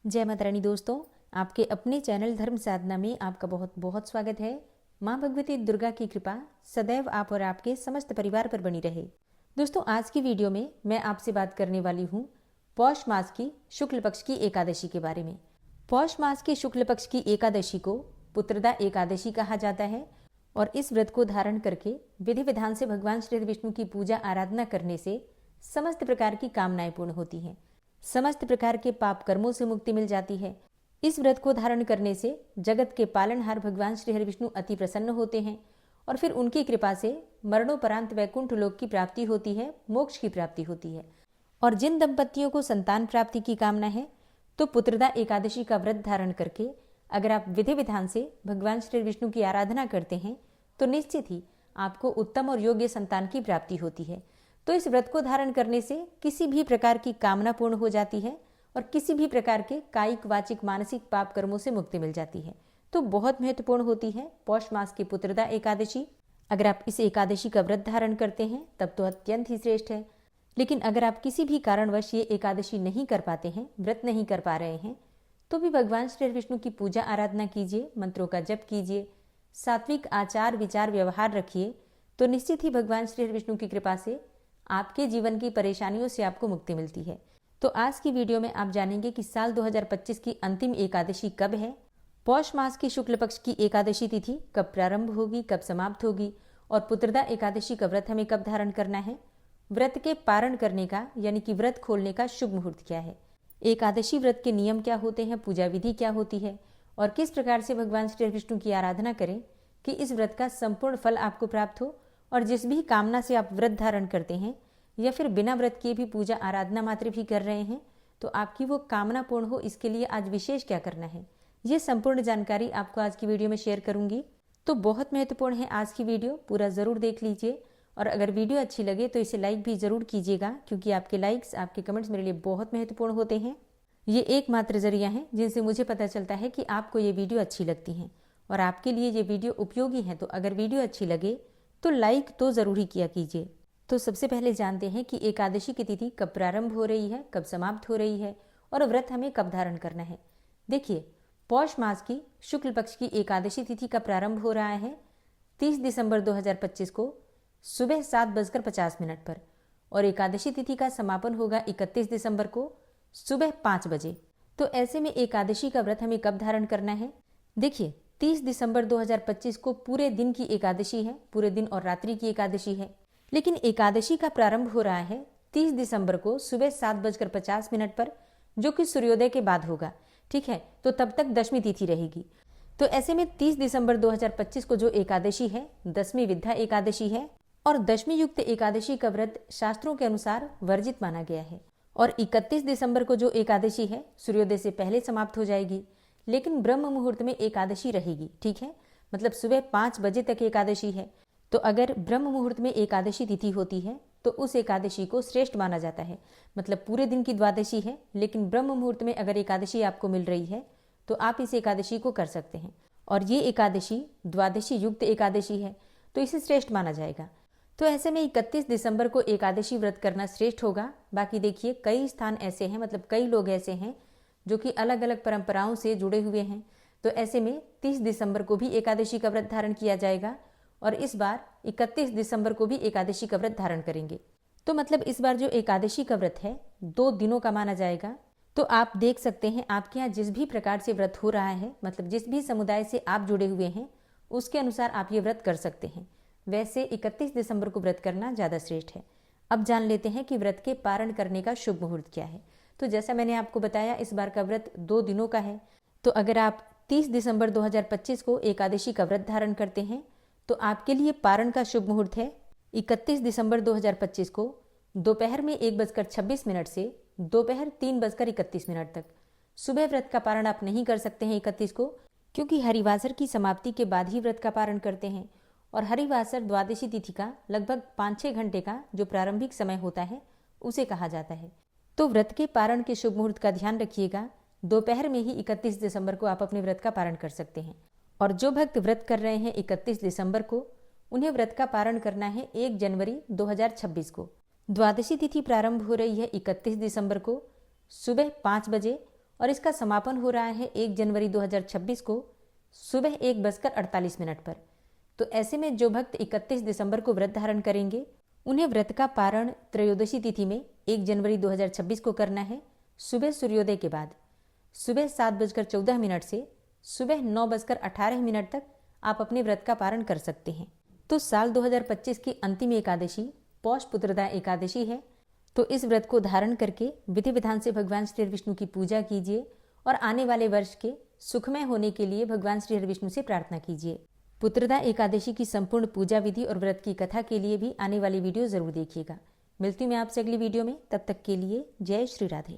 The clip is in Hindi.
जय माता रानी दोस्तों, आपके अपने चैनल धर्म साधना में आपका बहुत बहुत स्वागत है। माँ भगवती दुर्गा की कृपा सदैव आप और आपके समस्त परिवार पर बनी रहे। दोस्तों, आज की वीडियो में मैं आपसे बात करने वाली हूँ पौष मास की शुक्ल पक्ष की एकादशी के बारे में। पौष मास की शुक्ल पक्ष की एकादशी को पुत्रदा एकादशी कहा जाता है और इस व्रत को धारण करके विधि विधान से भगवान श्री विष्णु की पूजा आराधना करने से समस्त प्रकार की कामनाएं पूर्ण होती हैं, समस्त प्रकार के पाप कर्मों से मुक्ति मिल जाती है। इस व्रत को धारण करने से जगत के पालनहार भगवान श्री हरि विष्णु अति प्रसन्न होते हैं और फिर उनकी कृपा से मरणोपरांत वैकुंठ लोक की प्राप्ति होती है, मोक्ष की प्राप्ति होती है। और जिन दंपतियों को संतान प्राप्ति की कामना है तो पुत्रदा एकादशी का व्रत धारण करके अगर आप विधि विधान से भगवान श्री विष्णु की आराधना करते हैं तो निश्चित ही आपको उत्तम और योग्य संतान की प्राप्ति होती है। तो इस व्रत को धारण करने से किसी भी प्रकार की कामना पूर्ण हो जाती है और किसी भी प्रकार के कायिक वाचिक मानसिक पाप कर्मों से मुक्ति मिल जाती है। तो बहुत महत्वपूर्ण होती है पौष मास की पुत्रदा एकादशी। अगर आप इस एकादशी का व्रत धारण करते हैं तब तो अत्यंत ही श्रेष्ठ है, लेकिन अगर आप किसी भी कारणवश ये एकादशी नहीं कर पाते हैं, व्रत नहीं कर पा रहे हैं, तो भी भगवान श्री विष्णु की पूजा आराधना कीजिए, मंत्रों का जप कीजिए, सात्विक आचार विचार व्यवहार रखिए, तो निश्चित ही भगवान श्री विष्णु की कृपा से आपके जीवन की परेशानियों से आपको मुक्ति मिलती है। तो आज की वीडियो में आप जानेंगे कि साल 2025 की अंतिम एकादशी कब है, पौष मास की शुक्ल पक्ष की एकादशी तिथि कब प्रारंभ होगी, कब समाप्त होगी और पुत्रदा एकादशी का व्रत हमें कब धारण करना है, व्रत के पारण करने का यानी कि व्रत खोलने का शुभ मुहूर्त क्या है, एकादशी व्रत के नियम क्या होते हैं, पूजा विधि क्या होती है और किस प्रकार से भगवान श्री विष्णु की आराधना करें कि इस व्रत का संपूर्ण फल आपको प्राप्त हो और जिस भी कामना से आप व्रत धारण करते हैं या फिर बिना व्रत किए भी पूजा आराधना मात्र भी कर रहे हैं तो आपकी वो कामना पूर्ण हो, इसके लिए आज विशेष क्या करना है, ये संपूर्ण जानकारी आपको आज की वीडियो में शेयर करूंगी। तो बहुत महत्वपूर्ण है आज की वीडियो, पूरा जरूर देख लीजिए और अगर वीडियो अच्छी लगे तो इसे लाइक भी जरूर कीजिएगा, क्योंकि आपके लाइक्स आपके कमेंट्स मेरे लिए बहुत महत्वपूर्ण होते हैं। ये एकमात्र जरिया है जिनसे मुझे पता चलता है कि आपको ये वीडियो अच्छी लगती है और आपके लिए ये वीडियो उपयोगी है। तो अगर वीडियो अच्छी लगे तो लाइक तो जरूर ही किया कीजिए। तो सबसे पहले जानते हैं कि एकादशी की तिथि कब प्रारंभ हो रही है, कब समाप्त हो रही है और व्रत हमें कब धारण करना है। देखिए, पौष मास की शुक्ल पक्ष की एकादशी तिथि का प्रारंभ हो रहा है 30 दिसंबर 2025 को सुबह 7:50 पर और एकादशी तिथि का समापन होगा 31 दिसंबर को सुबह 5 बजे। तो ऐसे में एकादशी का व्रत हमें कब धारण करना है। देखिए, 30 दिसंबर 2025 को पूरे दिन की एकादशी है, पूरे दिन और रात्रि की एकादशी है, लेकिन एकादशी का प्रारंभ हो रहा है 30 दिसंबर को सुबह 7:50 पर, जो कि सूर्योदय के बाद होगा। ठीक है, तो तब तक दशमी तिथि रहेगी। तो ऐसे में 30 दिसंबर 2025 को जो एकादशी है दशमी विद्या एकादशी है और दशमी युक्त एकादशी का व्रत शास्त्रों के अनुसार वर्जित माना गया है। और 31 दिसंबर को जो एकादशी है सूर्योदय से पहले समाप्त हो जाएगी, लेकिन ब्रह्म मुहूर्त में एकादशी रहेगी। ठीक है, मतलब सुबह 5 बजे तक एकादशी है। तो अगर ब्रह्म मुहूर्त में एकादशी तिथि होती है तो उस एकादशी को श्रेष्ठ माना जाता है। मतलब पूरे दिन की द्वादशी है, लेकिन ब्रह्म मुहूर्त में अगर एकादशी आपको मिल रही है तो आप इस एकादशी को कर सकते हैं और ये एकादशी द्वादशी युक्त एकादशी है तो इसे श्रेष्ठ माना जाएगा। तो ऐसे में 31 दिसंबर को एकादशी व्रत करना श्रेष्ठ होगा। बाकी देखिए, कई स्थान ऐसे हैं, मतलब कई लोग ऐसे हैं जो कि अलग अलग परंपराओं से जुड़े हुए हैं। तो ऐसे में 30 दिसंबर को भी एकादशी का व्रत धारण किया जाएगा और इस बार 31 दिसंबर को भी एकादशी का व्रत धारण करेंगे। तो मतलब इस बार जो एकादशी का व्रत है 2 दिनों का माना जाएगा। तो आप देख सकते हैं आपके यहाँ जिस भी प्रकार से व्रत हो रहा है, मतलब जिस भी समुदाय से आप जुड़े हुए हैं उसके अनुसार आप ये व्रत कर सकते हैं। वैसे 31 दिसंबर को व्रत करना ज़्यादा श्रेष्ठ है। अब जान लेते हैं कि व्रत के पारण करने का शुभ मुहूर्त क्या है। तो जैसा मैंने आपको बताया, इस बार का व्रत 2 दिनों का है। तो अगर आप 30 दिसंबर 2025 को एकादशी का व्रत धारण करते हैं तो आपके लिए पारण का शुभ मुहूर्त है 31 दिसंबर 2025 को दोपहर में 1:26 से दोपहर 3:31 तक। सुबह व्रत का पारण आप नहीं कर सकते हैं 31 को, क्योंकि हरिवासर की समाप्ति के बाद ही व्रत का पारण करते हैं और हरिवासर द्वादशी तिथि का लगभग 5-6 घंटे का जो प्रारंभिक समय होता है उसे कहा जाता है। तो व्रत के पारण के शुभ मुहूर्त का ध्यान रखिएगा। दोपहर में ही 31 दिसंबर को आप अपने व्रत का पारण कर सकते हैं और जो भक्त व्रत कर रहे हैं 31 दिसंबर को, उन्हें व्रत का पारण करना है 1 जनवरी 2026 को। द्वादशी तिथि प्रारंभ हो रही है 31 दिसंबर को सुबह 5 बजे और इसका समापन हो रहा है 1 जनवरी 2026 को सुबह 1:48 पर। तो ऐसे में जो भक्त 31 दिसंबर को व्रत धारण करेंगे उन्हें व्रत का पारण त्रयोदशी तिथि में 1 जनवरी 2026 को करना है, सुबह सूर्योदय के बाद सुबह 7:14 से सुबह 9:18 तक आप अपने व्रत का पारण कर सकते हैं। तो साल 2025 की अंतिम एकादशी पौष पुत्रदा एकादशी है, तो इस व्रत को धारण करके विधि विधान से भगवान श्री विष्णु की पूजा कीजिए और आने वाले वर्ष के सुखमय होने के लिए भगवान श्री विष्णु से प्रार्थना कीजिए। पुत्रदा एकादशी की संपूर्ण पूजा विधि और व्रत की कथा के लिए भी आने वाली वीडियो जरूर देखिएगा। मिलती हूँ मैं आपसे अगली वीडियो में, तब तक के लिए जय श्री राधे।